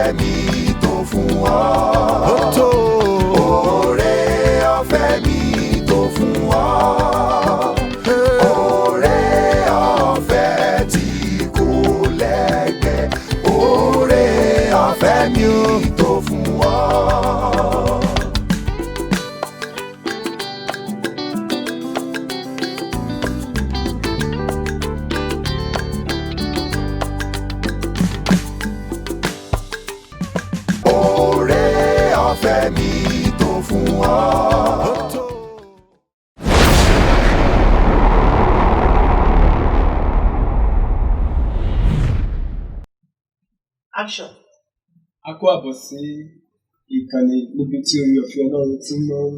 ọ̀fẹ́ mi tó fún ọ. Ó tó. Oore ọ̀fẹ́ mi tó fún ọ. Oore ọ̀fẹ́ tí kò lẹ́gbẹ́. Oore ọ̀fẹ́ mi tó fún ọ. Oore ọ̀fẹ́ mi tó fún ọ. Action. A kó àbọ̀ sí ìkànnì níbi tí oore ọ̀fẹ́ Ọlọ́run ti máa ń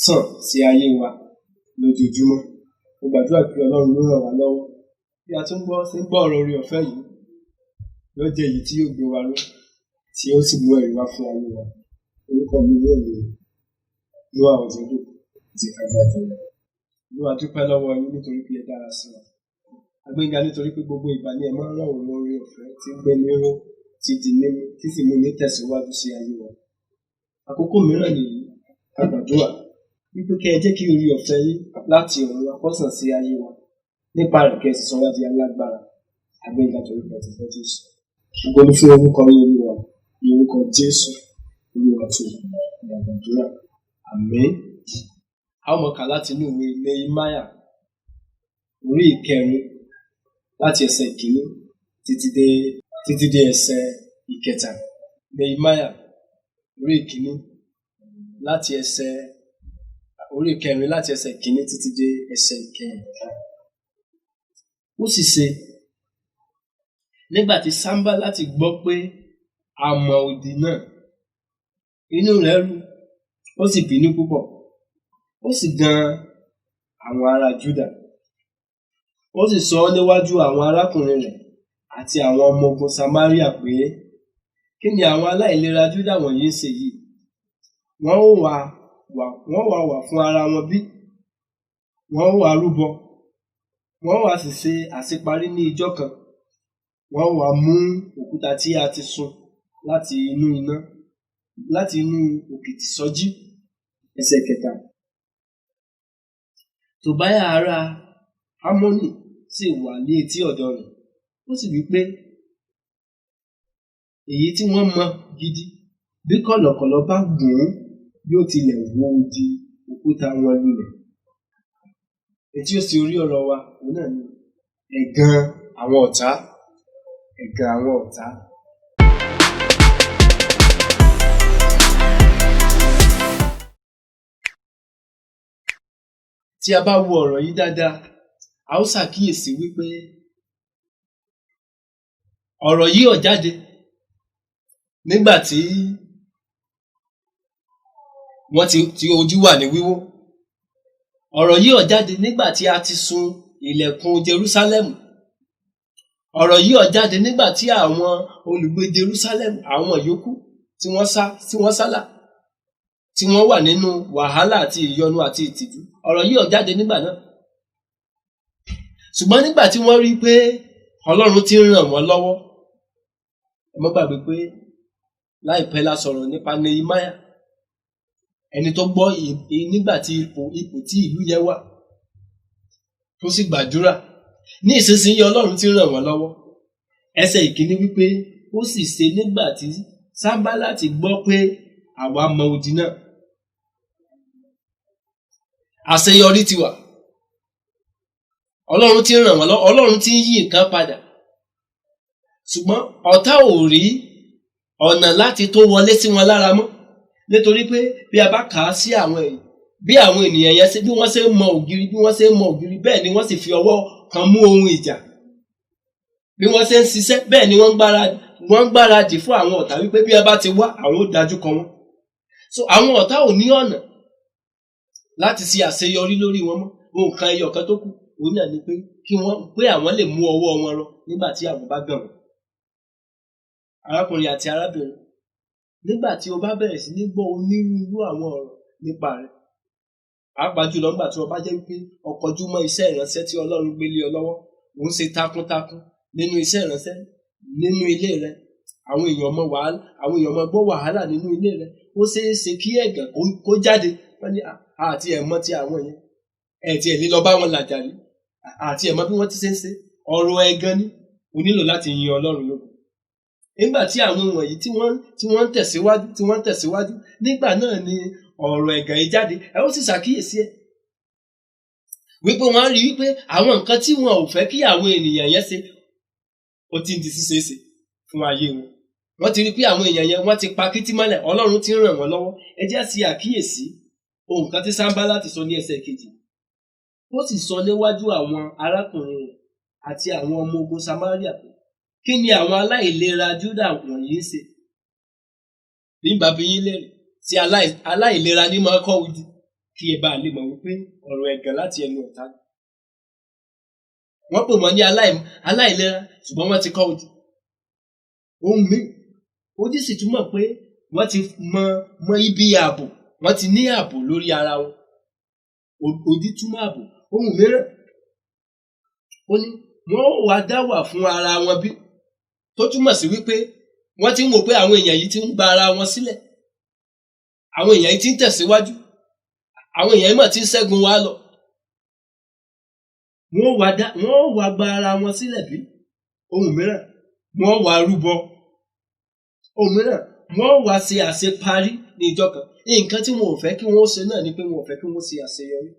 sàn sí ayé wa lójoojúmọ́. Mo gbàdúrà pé Ọlọ́run ló ràn wá lọ́wọ́. Bí a tún gbọ́ ọ̀rọ̀ oore ọ̀fẹ́ yìí, yóò jẹ́ èyí tí yóò gbé wa ró, tí ó sì mú ẹ̀rí wá fún ayé wa. Orúkọ mi yóò ní Noah Ọ̀jẹ̀dọ̀ ti Kájàjọ. Olúwa dúpẹ́ lọ́wọ́ yín nítorí pé ẹ dára sí wa. A gbéga nítorí pé gbogbo ìgbà ni ẹ máa ń ràn wọ́n lórí ọ̀fẹ́ tí ń gbé ní ró, tí di mímú, tí sì mú ní tẹ̀síwájú sí ayé wa. Àkókò mìíràn nìyí, a gbàdúrà wípé kí ẹ jẹ́ kí oore ọ̀fẹ́ yín láti ọ̀run wá kó sàn sí ayé wa. Nípa rẹ̀ kí ẹ sì sọ wá di alágbára. A gbéga torí pé ẹ ti fẹ́ Jésù. Ògo ni fún orúkọ yín Olúwa, ní orúkọ Jésù, Olúwa tó gbàdúrà. Àmín. A ó máa kà láti inú ìwé Nehemiah orí 9 láti ẹsẹ̀ 1 títí dé ẹsẹ̀ 3. Nehemiah orí 9 láti ẹsẹ̀ 1 títí dé ẹsẹ̀ 3. Ó sì ṣe nígbà tí Sanbalati gbọ́ pé a mọ odi náà, inú rẹ̀ ru, ó sì bínú púpọ̀, ó sì gan àwọn ará Júdà. Ó sì sọ níwájú àwọn arákùnrin rẹ̀ àti àwọn ọmọ ogun Samaria pé, kí ni àwọn aláìlera Júdà wọ̀nyí ń ṣe yìí? Wọ́n wà fún ara wọn bí? Wọ́n wà rúbọ? Wọ́n wà sì ṣe àṣeparí ní ijọ́ kan? Wọ́n wà mú òkúta tí a ti sun láti inú òkìtì sọ́jí. Ẹsẹ̀ 3. Tòbíà ará Ammoni sì wà ní etí ọ̀dọ̀ rẹ̀. Ó sì wí pé, èyí tí wọ́n mọ gidi, bí kọ̀lọ̀kọ̀lọ̀ bá gùn ún, yóò tilẹ̀ wó odi òkúta wọn lulẹ̀. Èyí tí ó sì orí ọ̀rọ̀ wa, òun náà ni ẹ̀gàn àwọn ọ̀tá. Ẹ̀gàn àwọn ọ̀tá. Tí a bá wo ọ̀rọ̀ yìí dáadáa, a ó ṣàkíyèsí wípé ọ̀rọ̀ yìí ó jáde nígbà tí ojú wà ní wíwó. Ọ̀rọ̀ yìí ó jáde nígbà tí a ti sun ilẹ̀kùn Jerúsálẹ́mù. Ọ̀rọ̀ yìí ó jáde nígbà tí àwọn olùgbé Jerúsálẹ́mù, àwọn yòókù tí wọ́n sálà, tí wọ́n wà nínú wàhálà àti ìyọnu àti ìtìjú. Ọ̀rọ̀ yìí ó jáde nígbà náà. Ṣùgbọ́n nígbà tí wọ́n rí pé Ọlọ́run ti ń ràn wọ́n lọ́wọ́, ẹ má gbàgbé pé láìpẹ́ la sọ̀rọ̀ nípa Nehemiah, ẹni tó gbọ́ nígbà tí ipò tí ìlú yẹn wà, tó sì gbàdúrà. Ní ìsinsìnyí Ọlọ́run ti ń ràn wọ́n lọ́wọ́. Ẹsẹ̀ 1 wípé, ó sì ṣe nígbà tí Sanbalati gbọ́ pé àwa mọ odi náà. Àṣeyọrí ti wà. Ọlọ́run ti ń ràn wọ́n lọ́wọ́. Ọlọ́run ti ń yí nǹkan padà. Ṣùgbọ́n ọ̀tá ò rí ọ̀nà láti tó wọlé sí wọn lára mọ́. Nítorí pé bí a bá kà á sí bí àwọn ènìyàn yẹn bí wọ́n ṣe ń mọ ògiri, bẹ́ẹ̀ ni wọ́n sì fi ọwọ́ kan mú ohun ìjà. Bí wọ́n ṣe ń ṣiṣẹ́, bẹ́ẹ̀ ni wọ́n ń gbáradì fún àwọn ọ̀tá wípé bí a bá ti wá, àwọn ó dájú kọ wọn. So àwọn ọ̀tá ò ní ọ̀nà láti ṣe àṣeyọrí lórí wọn mọ́. Ohun kan ẹyọ kan tó kù, òun náà ni pé àwọn lè mú ọwọ́ wọn rọ nígbà tí àwọn bá gàn wọ́n. Arákùnrin àti arábìnrin, nígbà tí o bá bẹ̀rẹ̀ sí ní gbọ́ onírúurú àwọn ọ̀rọ̀ nípa rẹ̀, pàápàá jùlọ nígbà tí o bá jẹ́ pé o kọjú mọ́ iṣẹ́ ìránṣẹ́ tí Ọlọ́run gbé lé ọ lọ́wọ́, ò ń ṣe takuntakun nínú iṣẹ́ ìránṣẹ́, nínú ilé rẹ, àwọn èèyàn mọ gbọ́ wàhálà nínú ilé rẹ, ó ṣeé ṣe kí ẹ̀gàn kó jáde. Wọ́n ní àti ẹ̀mọ́ ti àwọn yẹn, ẹ̀ tí ẹ̀ ní lọ bá wọn làjà rí, àti ẹ̀mọ́ bí wọ́n ti ṣe ń ṣe ọ̀rọ̀ ẹ̀gàn ni. O nílò láti yin Ọlọ́run lógo. Nígbà tí àwọn wọ̀nyí tí wọ́n ń tẹ̀síwájú nígbà náà ni ọ̀rọ̀ ẹ̀gàn yìí jáde. Ẹ ó sì ṣàkíyèsí ẹ̀ wípé wọ́n á rí wípé àwọn nǹkan tí wọn ò fẹ́ kí àwọn ènìyàn yẹn ṣe ó ti ń di ṣíṣeéṣe fún ayé wọn. Wọ́n ti rí pé àwọn èèyàn yẹn wọ́n ti pa kítí mọ́lẹ̀, Ọlọ́run ti ń ràn wọ́n lọ́wọ́. Ẹ jẹ́ sí àkíyèsí ohun kan tí Sáńbálátì sọ ní ẹsẹ̀ kejì. Ó sì sọ níwájú àwọn arákùnrin rẹ̀ àti àwọn ọmọ ogun Samaria pé, kí ni àwọn aláìlera Júdà wọ̀nyí ń ṣe? Bí n bá bi yín léèrè, tí aláìlera ní máa kọ́ odi, kí ẹ bá lè mọ̀ wípé ọ̀rọ̀ ẹ̀gàn láti ẹnu ọ̀tá ni. Wọ́n pè wọ́n ní aláìlera, ṣùgbọ́n wọ́n ti kọ́ odi. Ohun mi, odi sì túmọ̀ pé wọ́n ti mọ ibi ààbò, wọ́n ti ní ààbò lórí ara wọn. Odi túmọ̀ ààbò. Ohun mìíràn, ó ní wọ́n wá dá wà fún ara wọn bí, tó túmọ̀ sí wípé wọ́n ti ń wò pé àwọn èèyàn yìí ti ń gba ara wọn sílẹ̀, àwọn èèyàn yìí ti ń tẹ̀síwájú, àwọn èèyàn yìí mà ti ń ṣẹ́gun wa lọ. Wọ́n wá gba ara wọn sílẹ̀ bí. Ohun mìíràn, wọ́n wá rúbọ. Ohun mìíràn, wọ́n wá ṣe àṣeparí ní ìjọ kan. Nǹkan tí wọn ò fẹ́ kí wọ́n ṣe náà ni pé wọn ò fẹ́ kí wọ́n ṣe àṣeyọrí.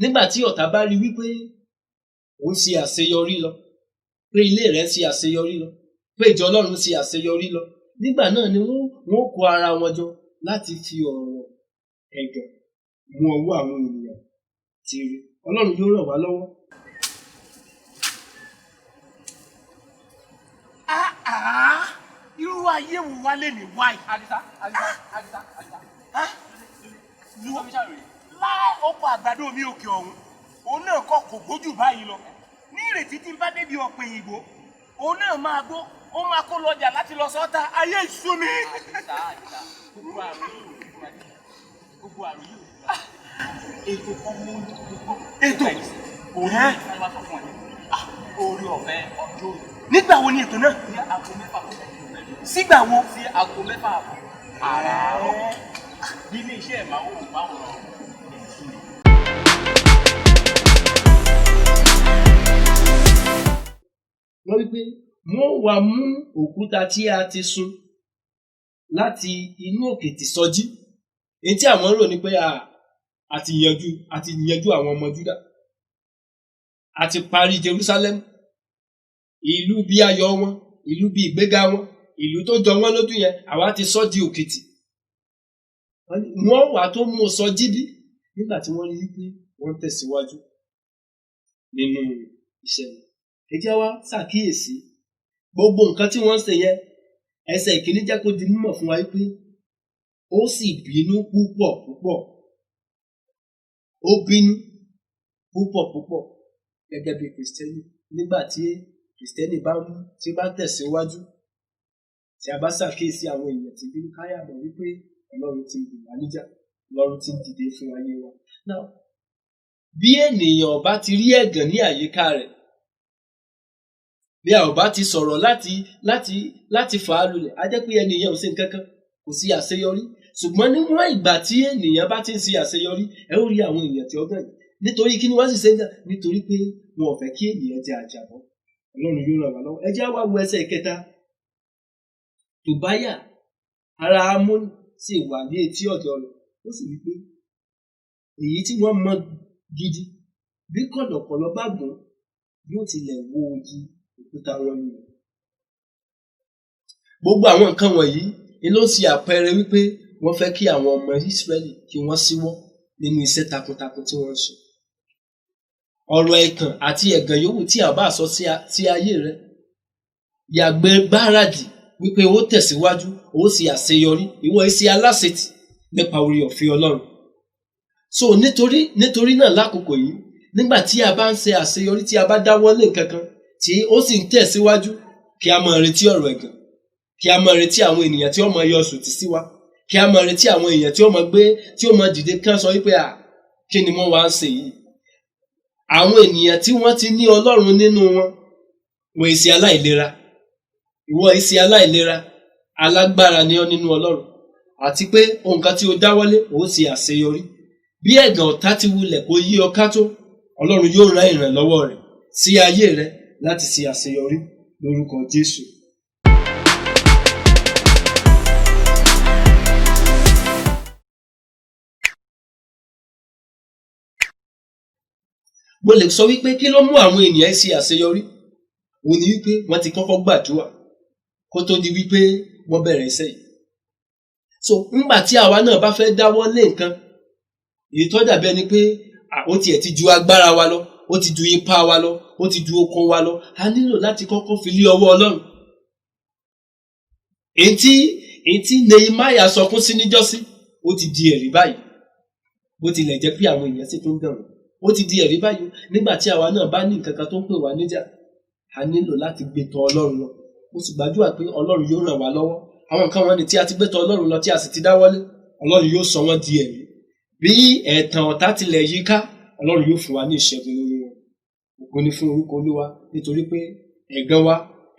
Nígbà tí ọ̀tá bá rí wípé ó ń ṣe àṣeyọrí lọ, pé ilé rẹ̀ ń ṣe àṣeyọrí lọ, pé ìjọ Ọlọ́run ṣe àṣeyọrí lọ, nígbà náà ni wọ́n kó ara wọn jọ láti fi ọ̀rọ̀ ẹ̀gàn mú ọwọ́ àwọn ènìyàn ti rí. Ọlọ́run yóò ràn wá lọ́wọ́. Irú ayé wo wá lè ní wáyé? Àdìsá. Láì oko àgbàdo mi òkè ọ̀hún, òun náà kọ́ kò gbójú báyìí lọ. Ní ìrètí tí n bá débi ọ̀pẹ̀ ìgbò, òun náà máa gbó, ó máa kó lọ́jà láti lọ sọ́ta. Ayé ìṣú mi. Àdìsá, gbogbo àrùn yìí. Ètò kan mú ètò orí ọ̀fẹ́ ọjọ́ òní. Nígbà wo ni ètò náà? Ní aago 6 àbọ̀. Sígbà wo? Sí aago 6 àbọ̀. Àràárọ̀. Ní ilé iṣẹ́ ìmáwòrán. Wọ́n wí pé wọ́n wá mú òkúta tí a ti sun láti inú òkìtì sọjí. Èyí tí àwọn rò ní pé àti yanjú àwọn ọmọ Júdà, àti parí Jerusalem, ìlú bí ayọ̀ wọn, ìlú bí ìgbéga wọn, ìlú tó jọ wọ́n lójú yẹn, àwa ti sọ di òkìtì. Wọ́n wà tó mú sọjí bí nígbà tí wọ́n rí pé wọ́n tẹ̀síwájú nínú iṣẹ́ wọn. Ẹ jẹ́ wá ṣàkíyèsí gbogbo nǹkan tí wọ́n ń ṣe yẹn. Ẹsẹ̀ ìkíní jẹ́ kó di mímọ̀ fún wa pé ó sì bínú púpọ̀ púpọ̀. Ó bínú púpọ̀ púpọ̀ gẹ́gẹ́ bí Kristẹni. Nígbà tí Kristẹni bá tẹ̀síwájú, tí a bá ṣàkíyèsí àwọn èèyàn tí bínú, káyà mọ̀ wípé Ọlọ́run ti gbè wá níjà, Ọlọ́run ti dìde fún ayé wa. Now, bí ènìyàn bá ti rí ẹ̀gàn ní àyíká rẹ̀, bí a ò bá ti sọ̀rọ̀ láti fà á lulẹ̀, a jẹ́ pé ènìyàn ò ṣe nǹkan kan, kò sí àṣeyọrí. Ṣùgbọ́n níwọ̀n ìgbà tí ènìyàn bá ti ń ṣe àṣeyọrí, ẹ ó rí àwọn èèyàn tí ó gàn yìí. Nítorí kí ni wọ́n sì ṣe ń jà? Nítorí pé wọn ò fẹ́ kí ènìyàn jẹ àjàbọ́. Ọlọ́run yóò ràn wá lọ́wọ́. Ẹ jẹ́ wá wo ẹsẹ̀ ìkẹta. Tòbáyà ará Ámónì sì wà ní etí ọ̀dọ̀ rẹ̀. Ó sì wí pé èyí tí wọ́n mọ gidi, bí kọ̀lọ̀kọ̀lọ̀ bá gùn, yóò tilẹ̀ wó ojú òkúta wọn nù. Gbogbo àwọn nǹkan wọ̀nyí ni ló ń ṣe àpẹẹrẹ wípé wọ́n fẹ́ kí àwọn ọmọ Ísírẹ́lì kí wọ́n síwọ́ nínú iṣẹ́ takuntakun tí wọ́n ń ṣe. Ọ̀rọ̀ ẹ̀tàn àti ẹ̀gàn yòówù tí a bá sọ sí ayé rẹ, yàgbé gbáradì wípé ó tẹ̀síwájú, ó sì àṣeyọrí, ìwọ iṣẹ́ aláṣetì nípa oore ọ̀fẹ́ Ọlọ́run. So nítorí náà lákòókò yìí, nígbà tí a bá ń ṣe àṣeyọrí, tí a bá dáwọ́ lé nǹkan kan tí ó sì ń tẹ̀síwájú, kí a máa retí ọ̀rọ̀ ẹ̀gàn, kí a máa retí àwọn ènìyàn tí ó máa yọ sùtì sí wa, kí a máa retí àwọn èèyàn tí ó máa dìde kán sọ wípé kí ni wọ́n wá ń ṣe yìí. Àwọn ènìyàn tí wọ́n ti ní Ọlọ́run nínú wọn, wọ́n èsì aláìlera. ìwọ ìsì aláìlera, alágbára ni ọ́ nínú Ọlọ́run, àti pé ohun kan tí o dáwọ́lé ó sì àṣeyọrí. Bí ẹ̀gàn ọ̀tá ti wulẹ̀ kó yí ọ ká tó, Ọlọ́run yóò rán ìrànlọ́wọ́ rẹ̀ sí ayé rẹ láti ṣe àṣeyọrí lórúkọ Jésù. Mo lè sọ wípé kí ló mú àwọn ènìyàn ṣe àṣeyọrí? Òun ni wípé wọ́n ti kọ́kọ́ gbàdúrà kó tó di wípé wọ́n bẹ̀rẹ̀ iṣẹ́ yìí. So ńgbà tí àwa náà bá fẹ́ dáwọ́ lé nǹkan, èyí tó dàbí ẹni pé ó tiẹ̀ ti ju agbára wa lọ, ó ti ju ipá wa lọ, ó ti ju okun wa lọ, a nílò láti kọ́kọ́ fi lé ọwọ́ Ọlọ́run. Èyí tí Nehemiah sọkún sí níjọ́sí, ó ti di ẹ̀rí báyìí. Bó tilẹ̀ jẹ́ pé àwọn èèyàn sì tún dàn wọ́n, ó ti di ẹ̀rí báyìí. Nígbà tí àwa náà bá ní nǹkan kan tó ń pè wá níjà, a nílò láti gbé tọ̀ Ọlọ́run lọ. Mo sì gbàdúrà pé Ọlọ́run yóò ràn wá lọ́wọ́. Àwọn nǹkan wọn ni tí a ti gbé tọ̀ Ọlọ́run lọ, tí a sì ti dáwọ́lé, Ọlọ́run yóò sọ wọ́n di ẹ̀rí. Bí ẹ̀tàn ọ̀tá tilẹ̀ yí ká, Ọlọ́run yóò fún wa ní ìṣẹ́gun lórí wọn. Ògo ni fún orúkọ Olúwa, nítorí pé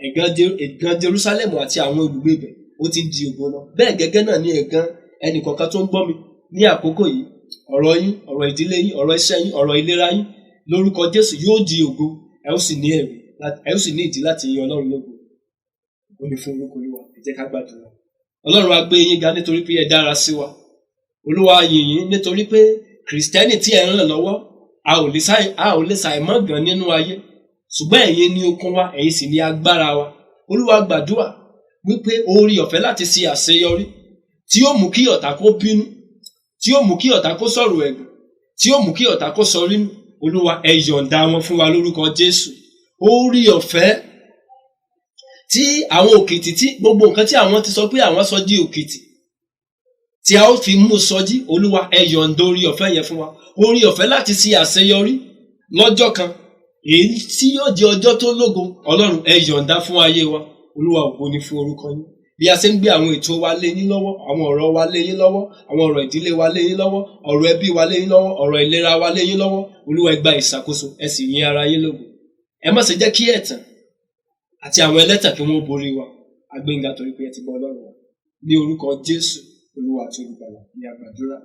ẹ̀gàn Jerúsálẹ́mù àti àwọn olùgbé ibẹ̀ ó ti di ògo lọ. Bẹ́ẹ̀ gẹ́gẹ́ náà ni ẹ̀gàn ẹnìkọ̀ọ̀kan tó ń gbọ́ mi ní àkókò yìí. Ọ̀rọ̀ yín, ọ̀rọ̀ ìdílé yín, ọ̀rọ̀ iṣẹ́ yín, ọ̀rọ̀ ìlera yín lórúkọ Jésù yóò di ògo. Ẹ ó sì ní ẹ̀rí, ẹ ó sì ní ìdí láti yin Ọlọ́run lógo. Ògo ni fún orúkọ Olúwa. Ẹ jẹ́ ká gbàdúrà. Ọlọ́run á gbé yín ga nítorí pé ẹ dára sí wa. Olúwa yìn yín nítorí pé Kìrìsìtẹ́nì tí ẹ ń ràn lọ́wọ́, a ò lè ṣàìmọ̀ gan nínú ayé. Ṣùgbọ́n ẹ̀yin ni okun wa, ẹ̀yin sì ni agbára wa. Olúwa gbàdúrà wípé oore ọ̀fẹ́ láti ṣe àṣeyọrí tí ó mú kí ọ̀tá kó bínú, tí ó mú kí ọ̀tá kó sọ̀rọ̀ ẹ̀gàn, tí ó mú kí ọ̀tá kó sọ rínú. Olúwa ẹ yọ̀ǹda wọn fún wa lórúkọ Jésù. Oore ọ̀fẹ́ tí àwọn òkìtì, tí gbogbo nǹkan tí àwọn ti sọ pé àwọn sọ di òkìtì, tí a ó fi mú sọjí, Olúwa ẹ yọ̀ǹda oore ọ̀fẹ́ yẹn fún wa. Oore ọ̀fẹ́ láti ṣe àṣeyọrí lọ́jọ́ kan, èyí tí yóò jẹ́ ọjọ́ tó lógo, Ọlọ́run ẹ yọ̀ǹda fún ayé wa. Olúwa ògo ni fún orúkọ yín. Bí a ṣe ń gbé àwọn ètò wa lé yín lọ́wọ́, àwọn ọ̀rọ̀ wa lé yín lọ́wọ́, àwọn ọ̀rọ̀ ìdílé wa lé yín lọ́wọ́, ọ̀rọ̀ ẹbí wa lé yín lọ́wọ́, ọ̀rọ̀ ìlera wa lé yín lọ́wọ́, Olúwa ẹ gba ìṣàkóso, ẹ sì yin ara yín lógo. Ẹ má ṣe jẹ́ kí ẹ̀tàn àti àwọn ẹlẹ́tàn kí wọ́n borí wa. A gbé yín ga torí pé ẹ ti bọ́ Ọlọ́run wa. Ní orúkọ Jésù Olúwa àti Olùgbàlà ni a gbàdúrà.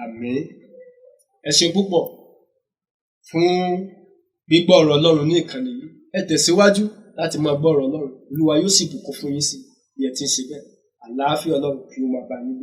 Àmín. Ẹ ṣé púpọ̀ fún gbígbọ́ ọ̀rọ̀ Ọlọ́run ní ìkànnì yìí. Ẹ tẹ̀síwájú láti máa gbọ́ ọ̀rọ̀ Ọlọ́run. Olúwa yóò sì bùkún fún yín sí bí ẹ ti ń ṣe bẹ́ẹ̀. Àlàáfíà Ọlọ́run kí ó máa bá yín gbé.